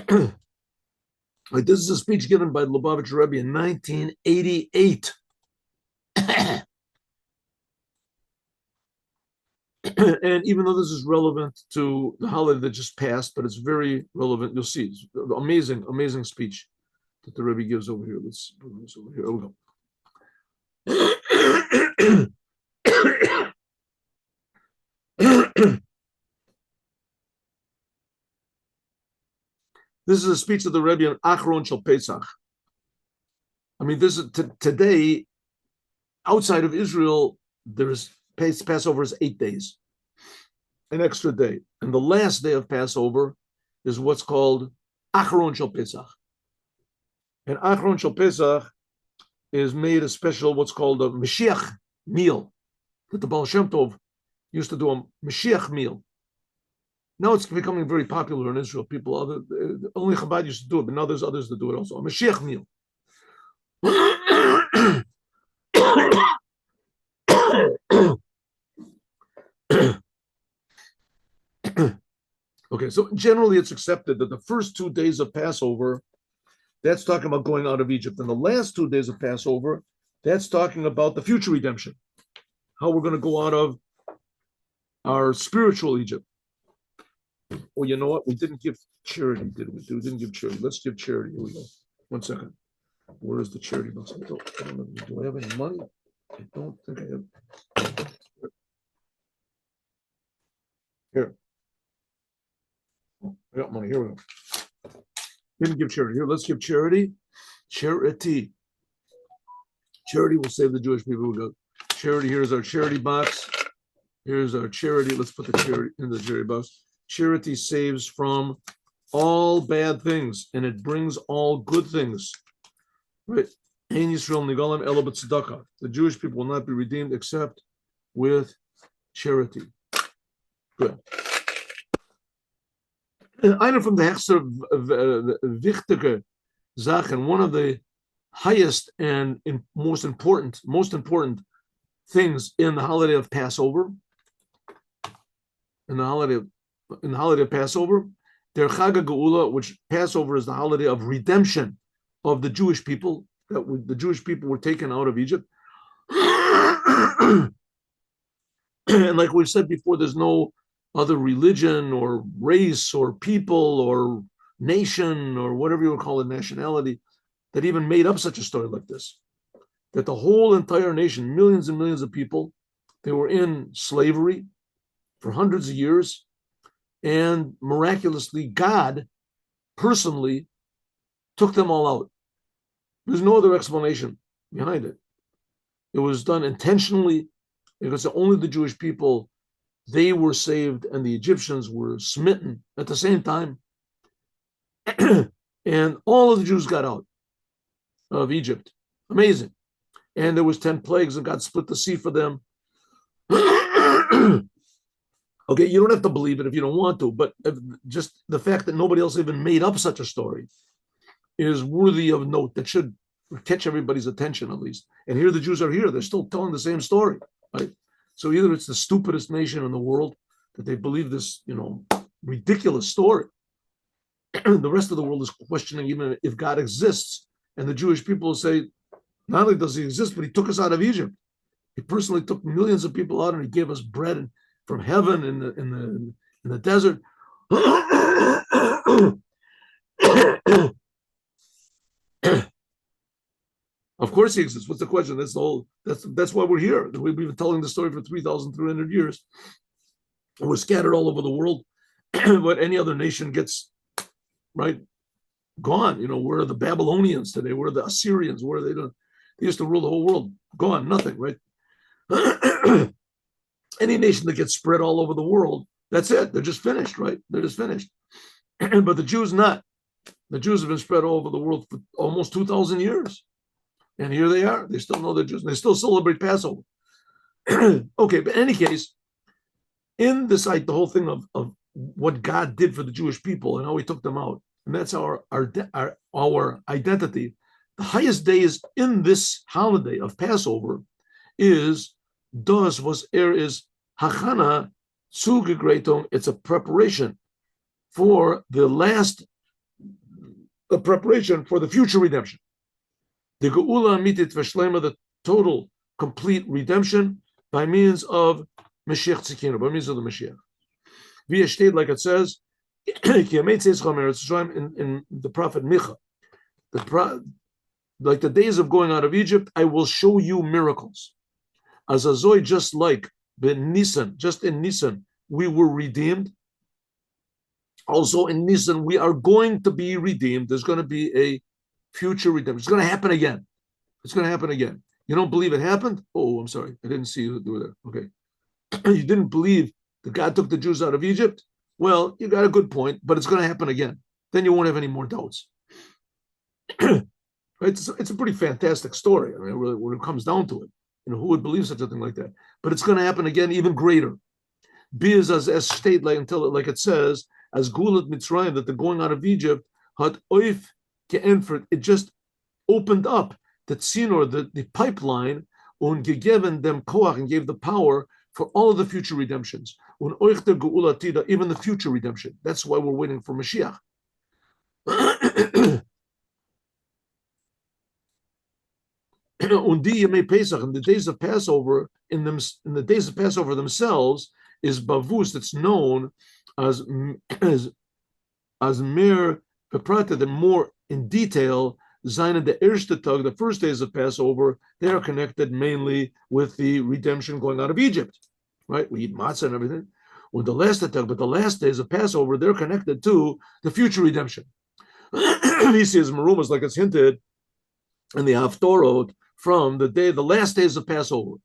Like, this is a speech given by the Lubavitcher Rebbe in 1988. And even though this is relevant to the holiday that just passed, but it's very relevant, you'll see. It's amazing, amazing speech that the Rebbe gives over here. Let's bring this over here. Here we go. This is a speech of the Rebbe on Achron Shel Pesach. I mean, this is today, outside of Israel, there's Passover is 8 days, an extra day. And the last day of Passover is what's called Achron Shel Pesach. And Achron Shel Pesach is made a special, what's called a Moshiach meal, that the Baal Shem Tov used to do a Moshiach meal. Now it's becoming very popular in Israel. Only Chabad used to do it, but now there's others that do it also. A Mashiach meal. Okay, so generally it's accepted that the first 2 days of Passover, that's talking about going out of Egypt. And the last 2 days of Passover, that's talking about the future redemption, how we're going to go out of our spiritual Egypt. Oh, you know what? We didn't give charity, did we? We didn't give charity. Let's give charity. Here we go. 1 second. Where is the charity box? I don't know. Do I have any money? I don't think I have. Here. Oh, I got money. Here we go. Didn't give charity. Here, let's give charity. Charity. Charity will save the Jewish people. We go. Charity. Here's our charity box. Here's our charity. Let's put the charity in the charity box. Charity saves from all bad things, and it brings all good things. Right? The Jewish people will not be redeemed except with charity. Good. Einer from the Hechster wichtige Sachen, one of the highest and most important things in the holiday of Passover, in the holiday of Passover, their Chag HaGeula, which Passover is the holiday of redemption of the Jewish people, the Jewish people were taken out of Egypt. And like we said before, there's no other religion or race or people or nation or whatever you would call it, nationality, that even made up such a story like this. That the whole entire nation, millions and millions of people, they were in slavery for hundreds of years, and miraculously, God personally took them all out. There's no other explanation behind it. It was done intentionally because only the Jewish people, they were saved and the Egyptians were smitten at the same time. And all of the Jews got out of Egypt. Amazing. And there was 10 plagues and God split the sea for them. Okay, you don't have to believe it if you don't want to, but just the fact that nobody else even made up such a story is worthy of note. That should catch everybody's attention, at least. And here the Jews are here. They're still telling the same story, right? So either it's the stupidest nation in the world that they believe this, ridiculous story. The rest of the world is questioning even if God exists. And the Jewish people say, not only does he exist, but he took us out of Egypt. He personally took millions of people out and he gave us bread and from heaven in the desert. Of course he exists. What's the question? That's why we're here. We've been telling the story for 3,300 years. We're scattered all over the world. But any other nation gets right gone. Where are the Babylonians today? Where are the Assyrians? Where are they? They used to rule the whole world. Gone, nothing, right? Any nation that gets spread all over the world, that's it. They're just finished, right? They're just finished. But the Jews not. The Jews have been spread all over the world for almost 2,000 years. And here they are. They still know they're Jews. They still celebrate Passover. Okay, but in any case, in this, the whole thing of what God did for the Jewish people and how he took them out, and that's our identity. The highest days in this holiday of Passover is Hachana Zugegreitung. It's a preparation for the last a preparation for the future redemption. The geula amitit v'shlema, the total, complete redemption by means of Mashiach Tzidkenu, by means of the Mashiach. Via state, like it says, in the prophet Micha, like the days of going out of Egypt, I will show you miracles. As Azoy, just like Nisan, just in Nisan, we were redeemed. Also in Nisan, we are going to be redeemed. There's going to be a future redemption. It's going to happen again. It's going to happen again. You don't believe it happened? Oh, I'm sorry. I didn't see you do that. Okay. You didn't believe that God took the Jews out of Egypt? Well, you got a good point, but it's going to happen again. Then you won't have any more doubts. It's a pretty fantastic story. I mean, really, when it comes down to it, who would believe such a thing like that? But it's going to happen again, even greater. Biz as state like until like it says as Gulat Mitzrayim, that the going out of Egypt had oif ge'enfert. It just opened up the tzinor, the pipeline, and gegeben them koach, and gave the power for all of the future redemptions. Un oich der geula tida, even the future redemption. That's why we're waiting for Mashiach. Undi Yemei Pesach, in the days of Passover, in the days of Passover themselves, is bavus. That's known as mer beprata, the more in detail. Zayin the erste Tag, the first days of Passover, they are connected mainly with the redemption going out of Egypt. Right, we eat matzah and everything. When the last Tag, but the last days of Passover, they're connected to the future redemption. He says marumas, like it's hinted in the Haftorah, from the last days of Passover.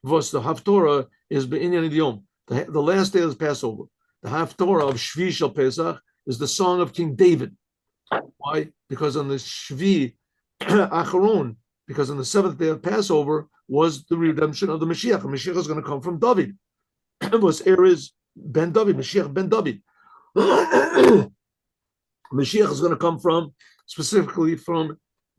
Vos the Haftorah is be'inyan yom, the last day of Passover. The Haftorah of Shvi Shel Pesach is the song of King David. Why? Because on the Shvi Acharon, because on the seventh day of Passover was the redemption of the Mashiach. The Mashiach is going to come from David. It was Erez ben David, Mashiach ben David. Mashiach is going to come from, specifically from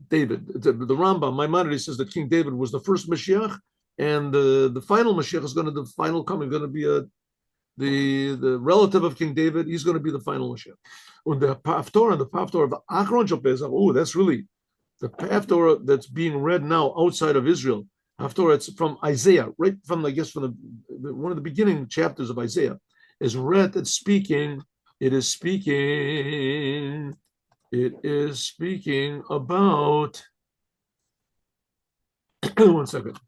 David. The Rambam, Maimonides, says that King David was the first Mashiach, and the final Mashiach is going to, the final coming, going to be the relative of King David. He's going to be the final Mashiach. When the Haftorah of Achron Shel Pesach, that's really the Haftorah that's being read now outside of Israel. Haftorah, it's from Isaiah, right from, I guess, from one of the beginning chapters of Isaiah, is read and speaking. It is speaking about, one second.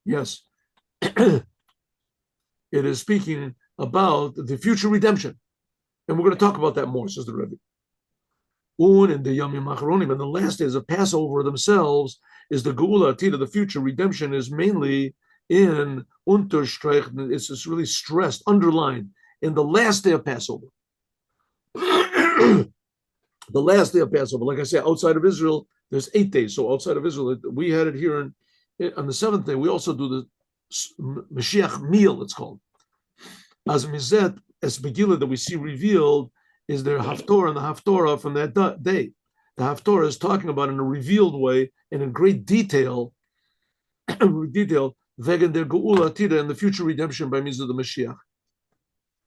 Yes. It is speaking about the future redemption. And we're going to talk about that more, says the Rebbe. And the Yom Achronim, and the last days of Passover themselves, is the Geula Atida, the future redemption, is mainly in Unterstreich, it's really stressed, underlined, in the last day of Passover. The last day of Passover, like I say, outside of Israel, there's 8 days. So outside of Israel, we had it here on the 7th day. We also do the Mashiach meal, it's called. As Mizet, as Megillah that we see revealed, is their Haftorah, and the Haftorah from that day. The Haftorah is talking about in a revealed way and in great detail, Vegan der Geula Atida, and the future redemption by means of the Mashiach.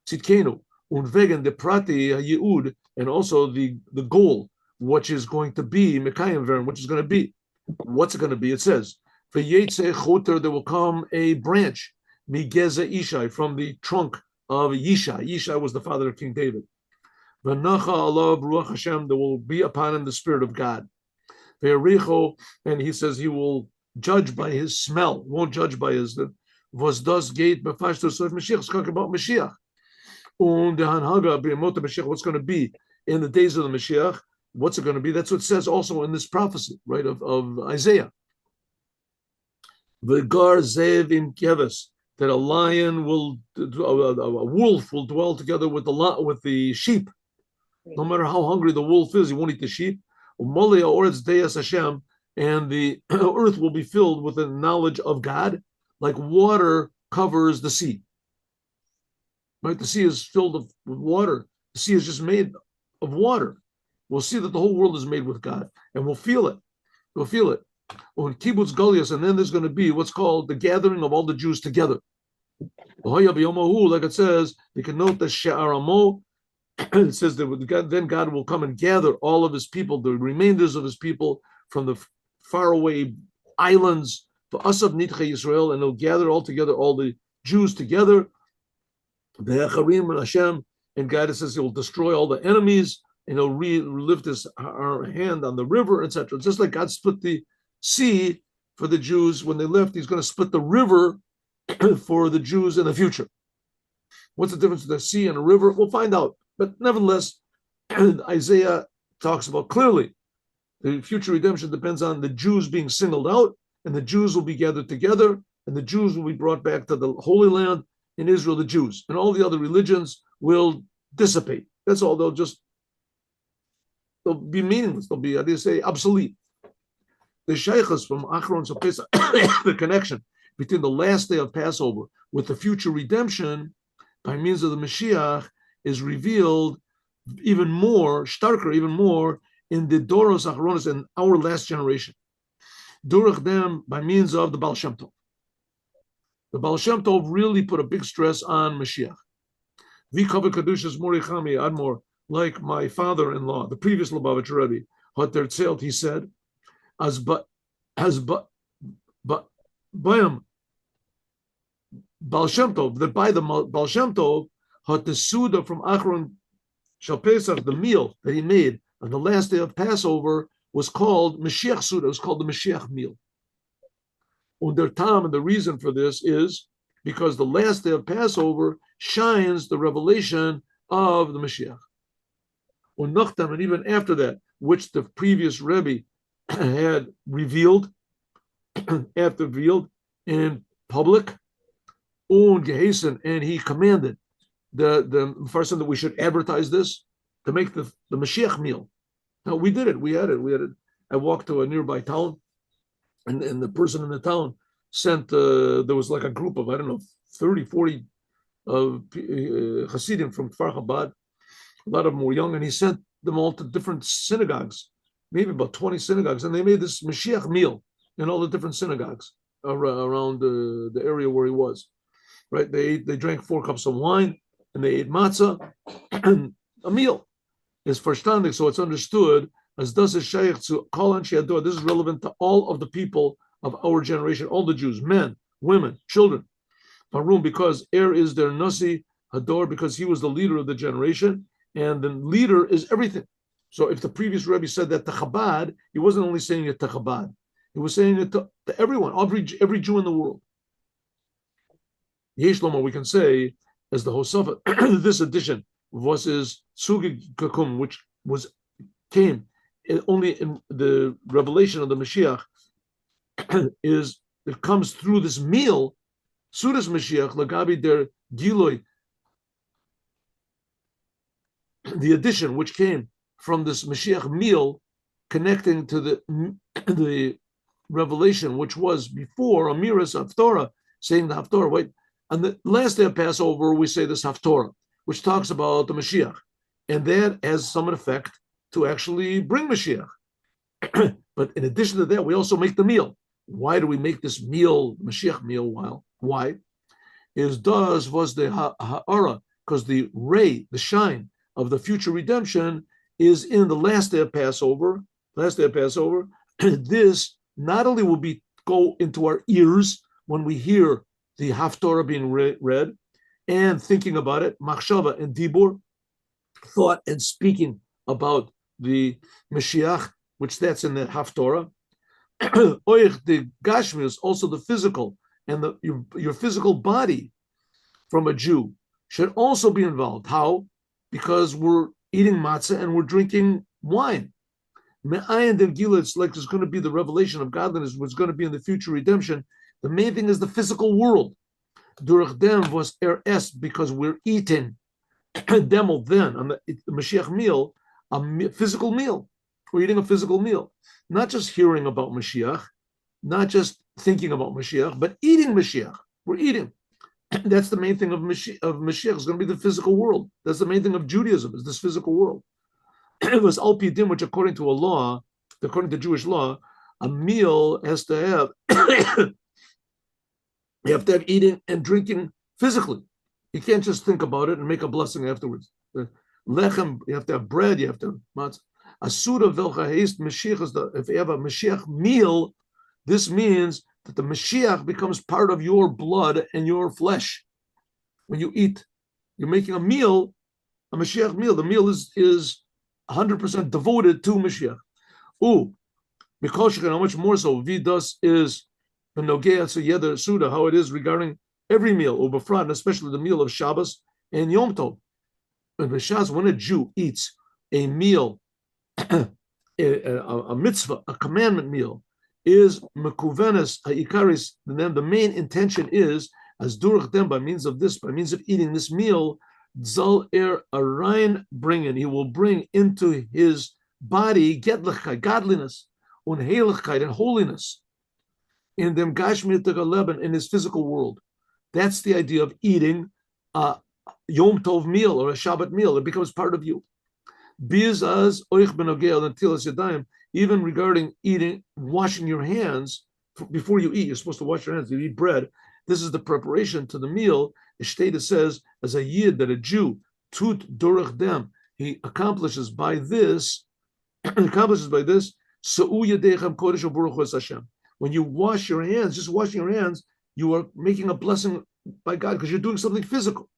Tzidkenu, und wegen the Prati Yeud, and also the goal, which is going to be Mekayim Veren, which is going to be. What's it going to be? It says, V'yetze choter, there will come a branch, Migeza Ishai, from the trunk of Yishai. Yishai was the father of King David. V'nacha alav ruach Hashem, there will be upon him the Spirit of God. Ve'ericho, and he says he will judge by his smell, won't judge by his was das gate befashto. So if Mashiach is talking about Mashiach, und the Hanhaga b'yamot Mashiach, what's going to be in the days of the Mashiach? What's it going to be? That's what it says also in this prophecy, right, of Isaiah. V'gar zev im keves, that a lion will, a wolf will dwell together with the sheep. No matter how hungry the wolf is, he won't eat the sheep. And the earth will be filled with the knowledge of God, like water covers the sea. Right? The sea is filled with water. The sea is just made of water. We'll see that the whole world is made with God, and we'll feel it. We'll feel it. On kibbutz galias, and then there's going to be what's called the gathering of all the Jews together. Like it says, you can note the she'aramo, it says that then God will come and gather all of his people, the remainders of his people from the faraway islands, for Asav Nitche Yisrael, and he'll gather all together, all the Jews together, the Echarim and Hashem, and God says he will destroy all the enemies, and he'll lift his hand on the river, etc. Just like God split the sea for the Jews when they left, he's going to split the river for the Jews in the future. What's the difference between the sea and a river? We'll find out. But nevertheless, Isaiah talks about clearly the future redemption depends on the Jews being singled out, and the Jews will be gathered together, and the Jews will be brought back to the Holy Land, in Israel, the Jews, and all the other religions will dissipate. That's all. They'll be meaningless. They'll be, how do you say, obsolete. The shaykhs from Achron Pesach, the connection between the last day of Passover with the future redemption by means of the Mashiach is revealed even more, starker, even more in the Doros Achronos, in our last generation. Durach them by means of the Baal Shem Tov. The Baal Shem Tov really put a big stress on Mashiach. V'kaveh Kedushas Morichami Admor, like my father-in-law, the previous Lubavitcher Rebbe, Hoter Tzelt, he said, bayam Baal Shem Tov, that by the Baal Shem Tov, Hoter Suda from Achron Shal Pesach, the meal that he made on the last day of Passover was called Mashiach Suda, it was called the Mashiach meal. And their time, and the reason for this is because the last day of Passover shines the revelation of the Mashiach. And even after that, which the previous Rebbe had revealed in public, and he commanded the person that we should advertise this to make the Mashiach meal. Now we did it. We had it. I walked to a nearby town, and the person in the town sent, there was like a group of, 30, 40 Hasidim from Kfar Chabad. A lot of them were young, and he sent them all to different synagogues, maybe about 20 synagogues, and they made this Mashiach meal in all the different synagogues around the area where he was. Right? They drank 4 cups of wine, and they ate matzah, and a meal is verstandig, so it's understood as does is shaykh to call on Sheador. This is relevant to all of the people of our generation, all the Jews, men, women, children. Barum, because is their nasi hador, because he was the leader of the generation, and the leader is everything. So if the previous Rebbe said that to Chabad, he wasn't only saying it to Chabad, he was saying it to everyone, every Jew in the world. Yesh Loma, we can say, as the Hosafa, this edition was Sugi Kakum, which came only in the revelation of the Mashiach, it comes through this meal, Sudas Mashiach, Lagabi der Giloi, the addition which came from this Mashiach meal, connecting to the revelation which was before Amiras Haftorah, saying the Haftorah. Wait, on the last day of Passover, we say this Haftorah, which talks about the Mashiach, and that has some effect to actually bring Mashiach. But in addition to that, we also make the meal. Why do we make this meal, Mashiach meal? Why? Was the ha'ara, because the ray, the shine of the future redemption is in the last day of Passover. This not only will go into our ears when we hear the Haftorah being read and thinking about it, machshava and dibur, thought and speaking about the Mashiach, which that's in the Haftorah. Oich the Gashmius, also the physical, and your physical body from a Jew should also be involved. How? Because we're eating matzah and we're drinking wine. Me'ayin den gila, it's like there's going to be the revelation of godliness, what's going to be in the future redemption. The main thing is the physical world. Durach dem was because we're eating demel then on the Mashiach meal, a physical meal. We're eating a physical meal, not just hearing about Mashiach, not just thinking about Mashiach, but eating Mashiach. We're eating. That's the main thing of Mashiach. Is going to be the physical world. That's the main thing of Judaism, is this physical world. It was al pidim, which according to Jewish law, a meal has to have you have to have eating and drinking physically. You can't just think about it and make a blessing afterwards. Lechem, you have to have bread, you have to have matzah. Asuda velcha haste Mashiach is if you have a Mashiach meal, this means that the Mashiach becomes part of your blood and your flesh. When you eat, you're making a meal, a Mashiach meal. The meal is 100% devoted to Mashiach. How much more so? Vidas is Nogea Yeder Suda, how it is regarding every meal, Ubafran, especially the meal of Shabbos and Yom Tov. When a Jew eats a meal, a mitzvah, a commandment meal, is mekuvenes ha'ikaris. Then the main intention is as durach dem, by means of eating this meal, zal arayin bringen. He will bring into his body gedlichkeit, godliness, unheiligkeit, and holiness in dem gashmit leben, in his physical world. That's the idea of eating a Yom Tov meal or a Shabbat meal. It becomes part of you. Even regarding eating, washing your hands before you eat, you're supposed to wash your hands. You eat bread. This is the preparation to the meal. The Shteta says, as a Yid, that a Jew, tut dorach dem, he accomplishes by this. When you wash your hands, just washing your hands, you are making a blessing by God because you're doing something physical.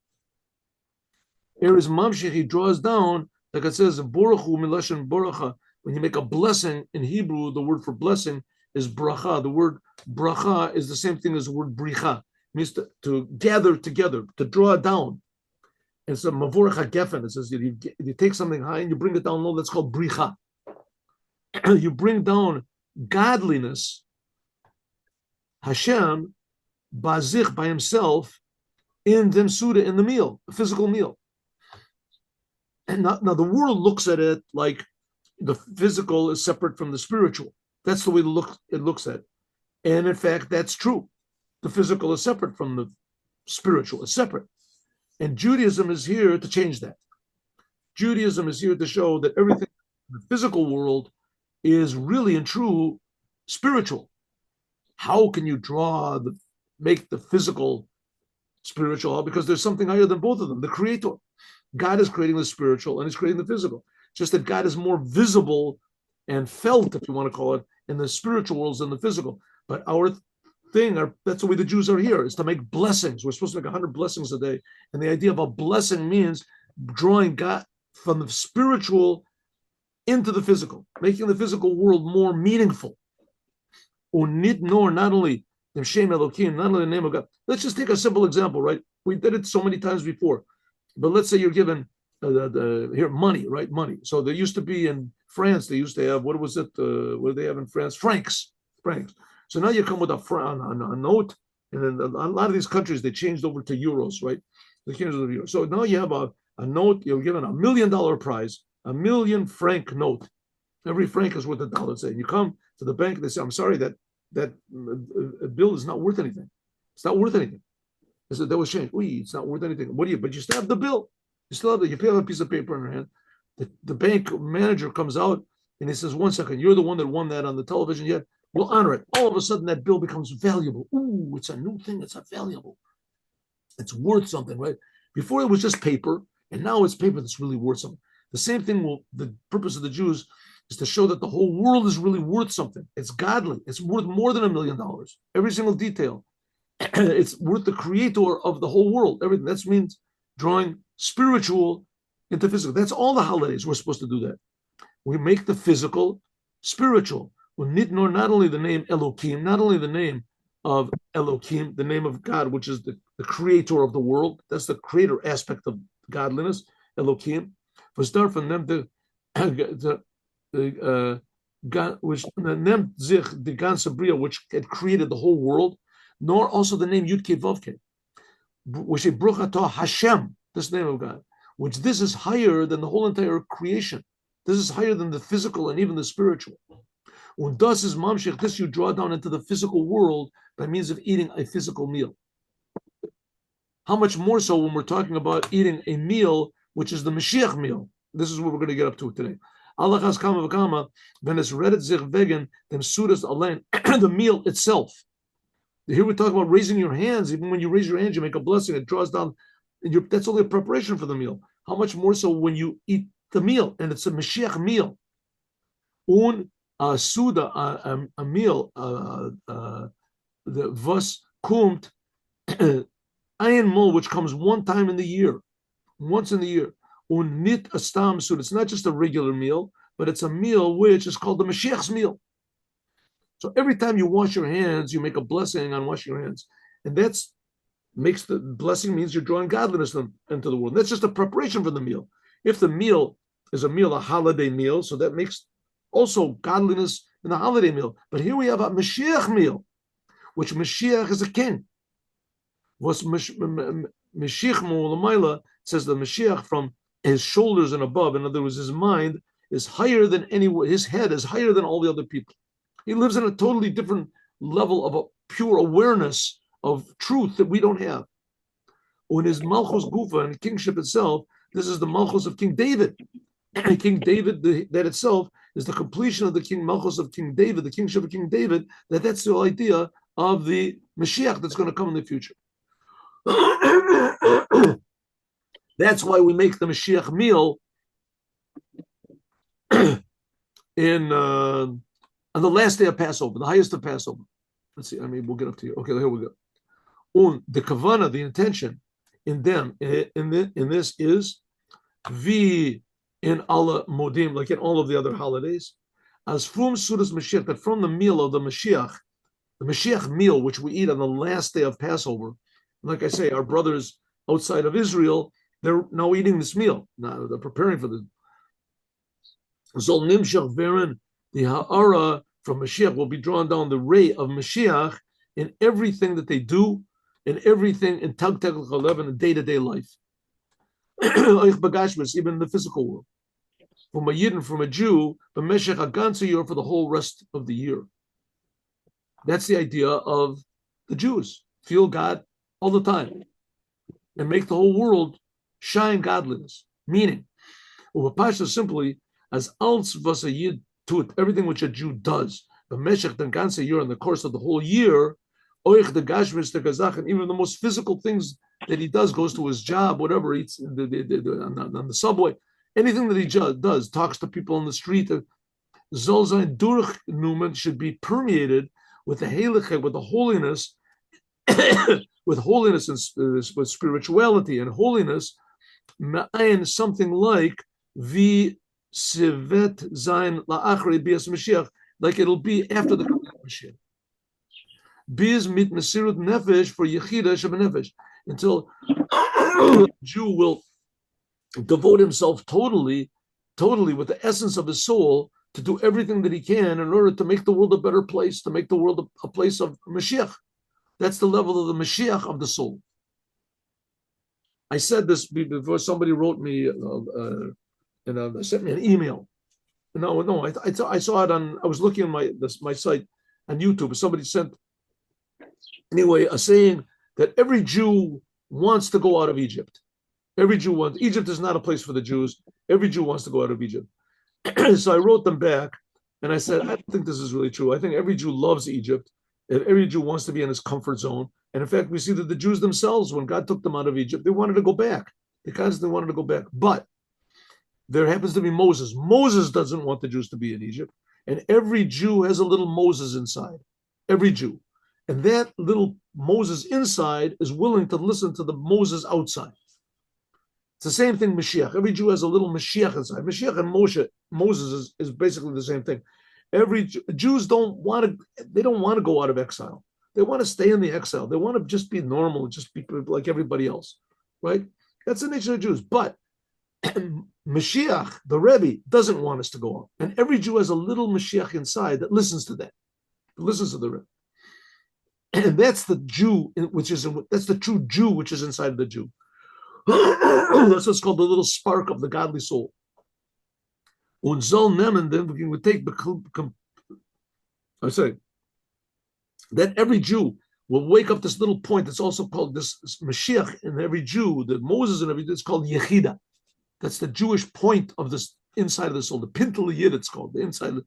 Here is Mamshech, he draws down, like it says, Borachu Milashan Boracha. When you make a blessing in Hebrew, the word for blessing is bracha. The word bracha is the same thing as the word bricha. It means to gather together, to draw down. And so Mavorach HaGefen, it says you take something high and you bring it down low, that's called bricha. You bring down godliness, Hashem, bazich, by himself, in them suda, in the meal, the physical meal. And now the world looks at it like the physical is separate from the spiritual. That's the way it looks at it. And in fact, that's true. The physical is separate from the spiritual. It's separate. And Judaism is here to change that. Judaism is here to show that everything in the physical world is really and true spiritual. How can you make the physical spiritual? Because there's something higher than both of them, the Creator. God is creating the spiritual and he's creating the physical. Just that God is more visible and felt, if you want to call it, in the spiritual worlds than the physical. But our thing, that's the way the Jews are here, is to make blessings. We're supposed to make 100 blessings a day. And the idea of a blessing means drawing God from the spiritual into the physical, making the physical world more meaningful. Not only the Shem Elohim, not only the name of God. Let's just take a simple example, right? We did it so many times before. But let's say you're given money, right? Money. So there used to be in France, they used to have, what was it? What do they have in France? Francs. So now you come with a note, and then a lot of these countries, they changed over to euros, right? They changed over to euros. So now you have a note, you're given $1 million prize, $1 million franc note. Every franc is worth $1. Say, you come to the bank, they say, I'm sorry, that bill is not worth anything. It's not worth anything. I said, that was changed. It's not worth anything. But you still have the bill. You still have you have a piece of paper in your hand. The bank manager comes out and he says, 1 second, you're the one that won that on the television yet. We'll honor it. All of a sudden that bill becomes valuable. It's a new thing. It's a valuable. It's worth something, right? Before it was just paper, and now it's paper that's really worth something. The same thing the purpose of the Jews is to show that the whole world is really worth something. It's godly. It's worth more than $1 million. Every single detail. It's worth the Creator of the whole world. Everything. That means drawing spiritual into physical. That's all the holidays. We're supposed to do that. We make the physical spiritual. We need not only the name Elohim, not only the name of Elohim, the name of God, which is the Creator of the world. That's the creator aspect of godliness, Elohim. For start from them the God, which the ganze Bria, which had created the whole world, nor also the name Yud-Kei Vav-Kei, which is Bruchato Hashem, this name of God, which this is higher than the whole entire creation. This is higher than the physical and even the spiritual. Und das is Mamshech, this you draw down into the physical world by means of eating a physical meal. How much more so when we're talking about eating a meal, which is the Mashiach meal. This is what we're going to get up to today. Allah has kama v'kama, when it's redet zich wegen dem sudas allein, the meal itself. Here we talk about raising your hands. Even when you raise your hands, you make a blessing. It draws down. And that's only a preparation for the meal. how much more so when you eat the meal, and it's a Mashiach meal. Suda, a meal, the was kumt ayin mol, which comes one time in the year, once in the year. Nit astam suda. It's not just a regular meal, but it's a meal which is called the Mashiach's meal. So every time you wash your hands, you make a blessing on washing your hands, and that's makes the blessing means you're drawing godliness into the world. And that's just a preparation for the meal. If the meal is a holiday meal, so that makes also godliness in the holiday meal. But here we have a Mashiach meal, which Mashiach is a king. Was Mashiach Mu'ulamayla says the Mashiach from his shoulders and above, in other words, his mind is higher than his head is higher than all the other people. He lives in a totally different level of a pure awareness of truth that we don't have. When his Malchus Gufa and kingship itself, this is the Malchus of King David. And King David, that itself is the completion of the King Malchus of King David, the kingship of King David, that's the idea of the Mashiach that's going to come in the future. That's why we make the Mashiach meal on the last day of Passover, the highest of Passover. Let's see, we'll get up to here. Okay, here we go. The kavana, the intention in this is in Allah Modim, like in all of the other holidays, as from Sudas Mashiach, that from the meal of the Mashiach meal, which we eat on the last day of Passover, like I say, our brothers outside of Israel, they're now eating this meal. Now they're preparing for the Zol Nimshach Veren, the Ha'ara from Mashiach will be drawn down the ray of Mashiach in everything that they do, in everything in Tag Tag Chalev, in the day-to-day life. Even in the physical world. From a Yidden, from a Jew, but Meshech HaGanza year for the whole rest of the year. That's the idea of the Jews. Feel God all the time and make the whole world shine godliness. Meaning, Pasha simply as als was a Yid to it, everything which a Jew does. But Meshech the ganze year in the course of the whole year, oich the gashmis the gazach, and even the most physical things that he does, goes to his job, whatever, eats on the subway, anything that he does, talks to people on the street. Zolzain durch Numan should be permeated with the heilige, with the holiness, with holiness and with spirituality and holiness. Ma'ayin, something like the Sivet Zain La'achri Bias Mashiach, like it'll be after the coming of Mashiach. Biz mit Mesirut Nefesh for Yechida Shebenefesh, until the Jew will devote himself totally with the essence of his soul to do everything that he can in order to make the world a better place, to make the world a place of Mashiach. That's the level of the Mashiach of the soul. I said this before somebody wrote me and sent me an email. No, I saw it on. I was looking at my site on YouTube. Somebody sent anyway a saying that every Jew wants to go out of Egypt. Every Jew wants. Egypt is not a place for the Jews. Every Jew wants to go out of Egypt. So I wrote them back and I said, I don't think this is really true. I think every Jew loves Egypt. Every Jew wants to be in his comfort zone. And in fact, we see that the Jews themselves, when God took them out of Egypt, they wanted to go back. They constantly wanted to go back. But there happens to be Moses. Moses doesn't want the Jews to be in Egypt. And every Jew has a little Moses inside. Every Jew. And that little Moses inside is willing to listen to the Moses outside. It's the same thing, Mashiach. Every Jew has a little Mashiach inside. Mashiach and Moses is basically the same thing. Jews don't want to go out of exile. They want to stay in the exile. They want to just be normal, just be like everybody else, right? That's the nature of Jews. But Mashiach, the Rebbe, doesn't want us to go out. And every Jew has a little Mashiach inside that listens to that, listens to the Rebbe. And that's the Jew, that's the true Jew, which is inside of the Jew. That's what's called the little spark of the godly soul. Und soll nehmen, then we would take that every Jew will wake up this little point that's also called this Mashiach in every Jew, the Moses and everything, it's called Yechida. That's the Jewish point of this inside of the soul, the Pintel Yid, it's called, the inside of the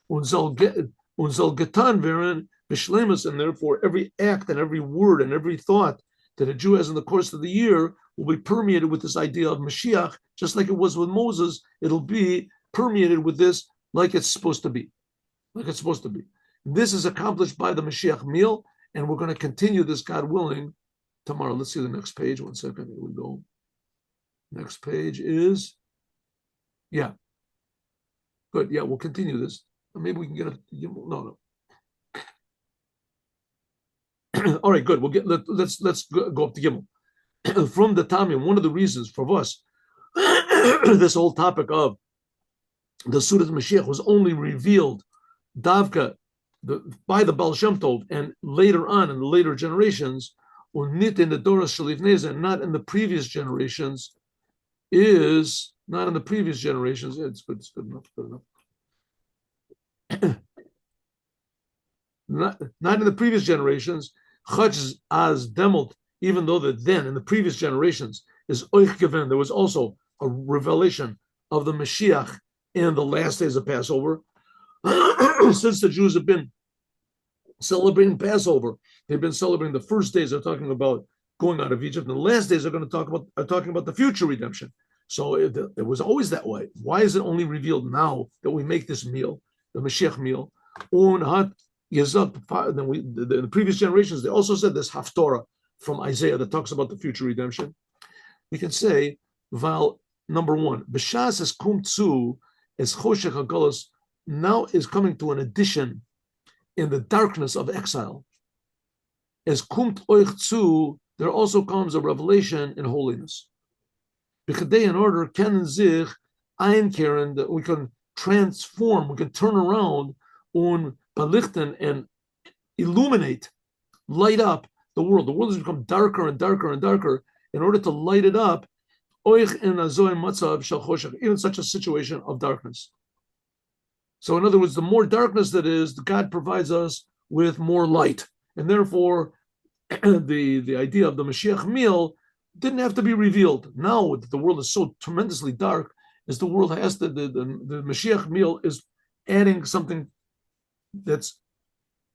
und soll getan werden b'shleimus, and therefore every act and every word and every thought that a Jew has in the course of the year will be permeated with this idea of Mashiach, just like it was with Moses. It'll be permeated with this like it's supposed to be. Like it's supposed to be. This is accomplished by the Mashiach meal, and we're going to continue this, God willing, tomorrow. Let's see the next page. 1 second. Here we go. Next page is, yeah. Good. Yeah, we'll continue this. Maybe we can get a, no. All right, good. Let's go up to Gimel. From the Tamim, one of the reasons for us, this whole topic of the Sudat Mashiach was only revealed Davka by the Baal Shem Tov and later on in the later generations, or nit in the Doras Shalivneza, and not in the previous generations, is not in the previous generations. It's good enough, good enough. Not in the previous generations, Chach as demelt, even though that then in the previous generations is oich given, there was also a revelation of the Mashiach in the last days of Passover. Since the Jews have been celebrating Passover, they've been celebrating the first days. They're talking about going out of Egypt, and the last days are talking about the future redemption. So it was always that way. Why is it only revealed now that we make this meal, the Mashiach meal? In the previous generations, they also said this haftorah from Isaiah that talks about the future redemption. We can say, Val, number one, B'shas es kum tzu es choshech hagalus, now is coming to an addition in the darkness of exile. As kumt oich tzu, there also comes a revelation in holiness. In order, ken zich ein keren, that we can transform, we can turn around on belichten and illuminate, light up the world. The world has become darker and darker and darker. In order to light it up, oich en azoy matzav shel choshech, even such a situation of darkness. So in other words, the more darkness that is, God provides us with more light. And therefore, the idea of the Mashiach meal didn't have to be revealed. Now that the world is so tremendously dark, as the world has the Mashiach meal is adding something that's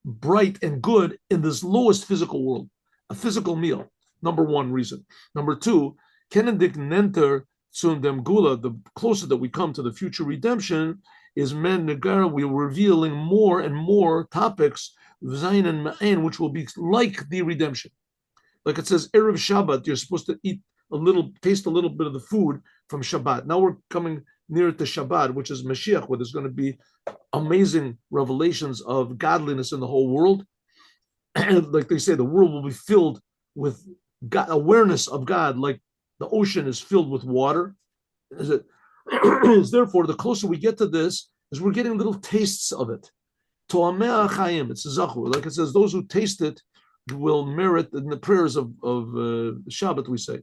bright and good in this lowest physical world, a physical meal. Number one reason. Number two, Kenendik Nenter Tsundem Gula, the closer that we come to the future redemption, is Men Negara, we're revealing more and more topics, Zayin and Ma'an, which will be like the redemption. Like it says, Erev Shabbat, you're supposed to taste a little bit of the food from Shabbat. Now we're coming near to Shabbat, which is Mashiach, where there's going to be amazing revelations of godliness in the whole world. And like they say, the world will be filled with God, awareness of God, like the ocean is filled with water. Therefore, the closer we get to this, is we're getting little tastes of it. To'ameh achayim, it's a zachur. Like it says, those who taste it will merit in the prayers of Shabbat, we say.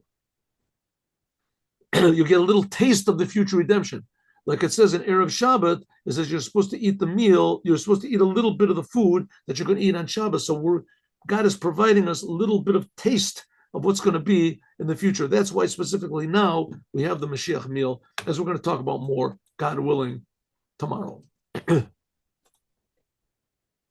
You get a little taste of the future redemption. Like it says in Erev Shabbat, it says you're supposed to eat the meal, you're supposed to eat a little bit of the food that you're going to eat on Shabbat. So God is providing us a little bit of taste of what's going to be in the future. That's why specifically now we have the Mashiach meal, as we're going to talk about more, God willing, tomorrow.